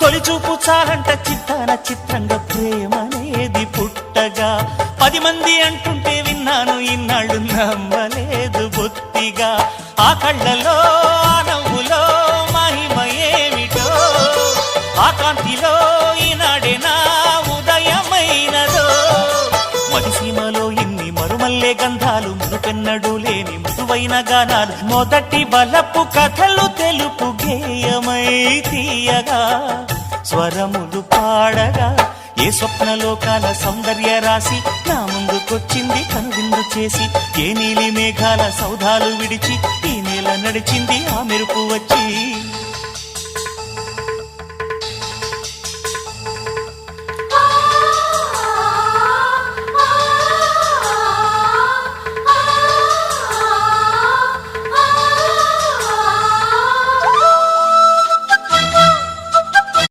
తొలి చూపు చాలంట చిత్తాన చిత్రంగా ప్రేమనేది పుట్టగా 10 మంది అంటుంటే విన్నాను ఇన్నాళ్ళు నమ్మలేదు బొత్తిగా ఆ కళ్ళలో ఆ నవ్వులో మహిమ ఏమిటో ఆ కాంతిలో ఈనాడే నా ఉదయమైనదో మదిసీమలో ఇన్ని మరుమల్లే గంధాలు మునుపెన్నడు లేని మృదువైన గానాలు మొదటి బలపు కథలు తెలుపు గేయమై తీయగా స్వరములు పాడగా ఏ స్వప్నలోకాల సౌందర్య రాసి నా ముందుకొచ్చింది కనువిందు చేసి ఏ నీలి మేఘాల సౌధాలు విడిచి ఈ నేల నడిచింది ఆ మెరుపు వచ్చి